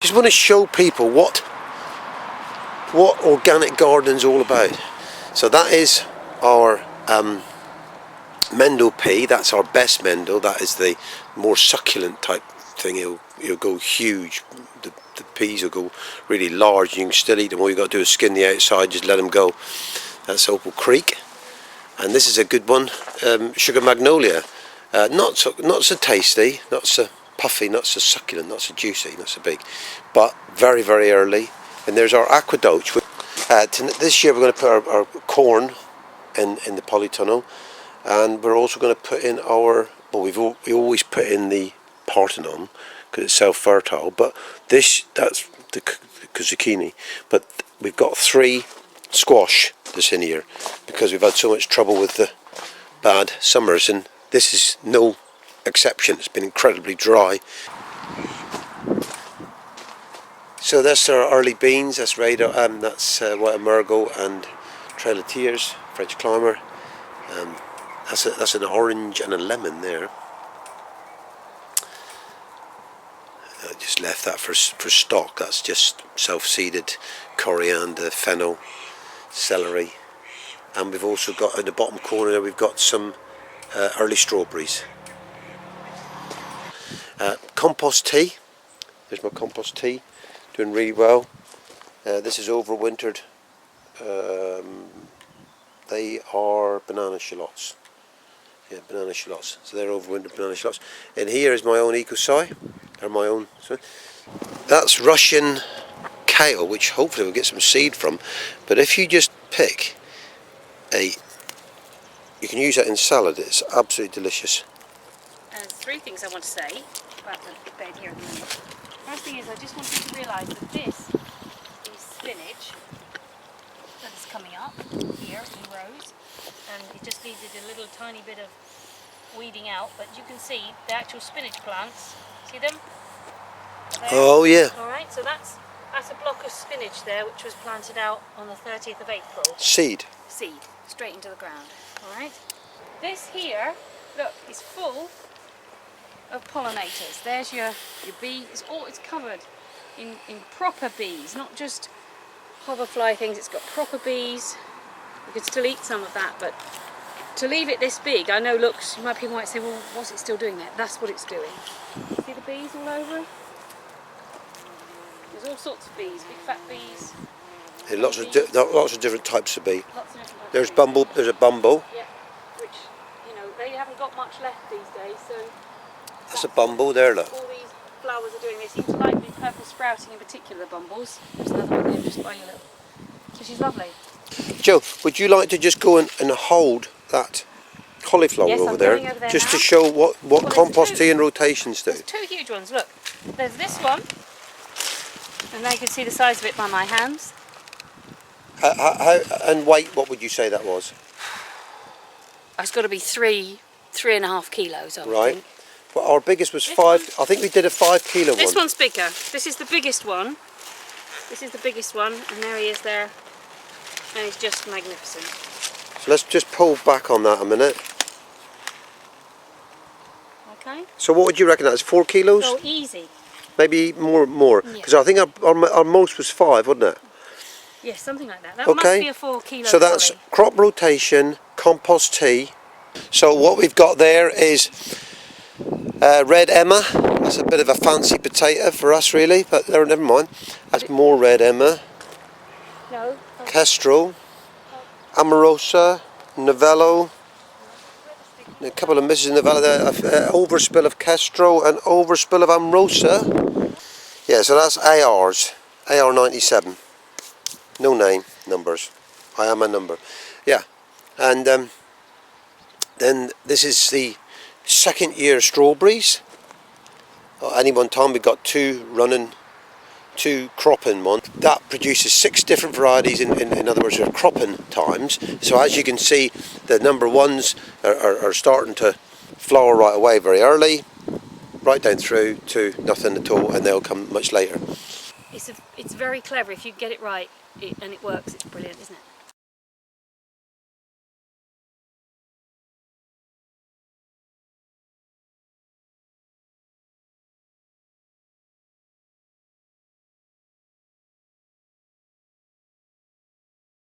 Just want to show people what organic gardening's all about. So that is our Mendel pea. That's our best Mendel. That is the more succulent type thing. It'll go huge. The peas will go really large. You can still eat them. All you got to do is skin the outside. Just let them go. That's Opal Creek. And this is a good one, Sugar Magnolia. Not so tasty, not so puffy, not so succulent, not so juicy, not so big, but very, very early. And there's our Aqueduct. This year we're going to put our corn in the polytunnel, and we're also going to put in our, well, we always put in the Parthenon because it's self-fertile, but that's the zucchini. But we've got 3 squash this in here because we've had so much trouble with the bad summers, and this is no exception. It's been incredibly dry. So that's our early beans. That's radar, that's White Amargo and Trail of Tears, French Climber. That's an orange and a lemon there. I just left that for stock. That's just self-seeded coriander, fennel, celery, and we've also got in the bottom corner there, we've got some early strawberries. Compost tea. There's my compost tea, doing really well. This is overwintered. They are banana shallots. Yeah, banana shallots. So they're overwintered banana shallots. And here is my own ecosy. They're my own. Sorry. That's Russian kale, which hopefully we'll get some seed from. But if you just pick you can use that in salad. It's absolutely delicious. There's 3 things I want to say about the bed here at the moment. First thing is, I just want you to realise that this is spinach that is coming up here in rows, and it just needed a little tiny bit of weeding out, but you can see the actual spinach plants. See them? There. Oh yeah. Alright, so that's a block of spinach there which was planted out on the 30th of April. Seed, straight into the ground. Alright. This here, look, is full of pollinators. There's your bee. It's covered in proper bees, not just hoverfly things. It's got proper bees. You could still eat some of that, but to leave it this big, I know looks, people might say, well, what's it still doing there? That's what it's doing. See the bees all over it? There's all sorts of bees, big fat bees. Yeah, lots of different types of bee. Lots of different types There's of bumble. There's a bumble. Yeah, which, they haven't got much left these days, so That's a bumble there, look. all these flowers are doing. They seem to like the purple sprouting in particular, the bumbles. There's another one there just by your little. So she's lovely. Joe, would you like to just go and hold that cauliflower Yes, over I'm there, going over there just now. to show what Well, compost tea and rotations do? There's 2 huge ones, look. There's this one, and now you can see the size of it by my hands. How and weight, what would you say that was? It's got to be 3.5 kilos, I would Right. think. Well, our biggest was 5. I think we did a 5 kilo one. This one's bigger. This is the biggest one. This is the biggest one, and there he is there. And he's just magnificent. So let's just pull back on that a minute. Okay. So what would you reckon that is? 4 kilos? So easy. Maybe more. Because I think our most was 5, wasn't it? Yes, something like that. That must be a 4 kilo. So that's trolley. crop rotation, compost tea. So what we've got there is red Emma. That's a bit of a fancy potato for us, really, but never mind. That's more red Emma. No. Kestrel, Amorosa, Novello. A couple of misses in Novello there. Overspill of Kestrel and overspill of Amorosa. Yeah, so that's ARs. AR97. No name, numbers. I am a number. Yeah, and then this is the 2nd year strawberries. At any one time we've got 2 running, 2 cropping one. That produces 6 different varieties in other words, they're cropping times. So as you can see, the number 1s are starting to flower right away very early, right down through to nothing at all, and they'll come much later. It's very clever if you get it right, and it works. It's brilliant, isn't it?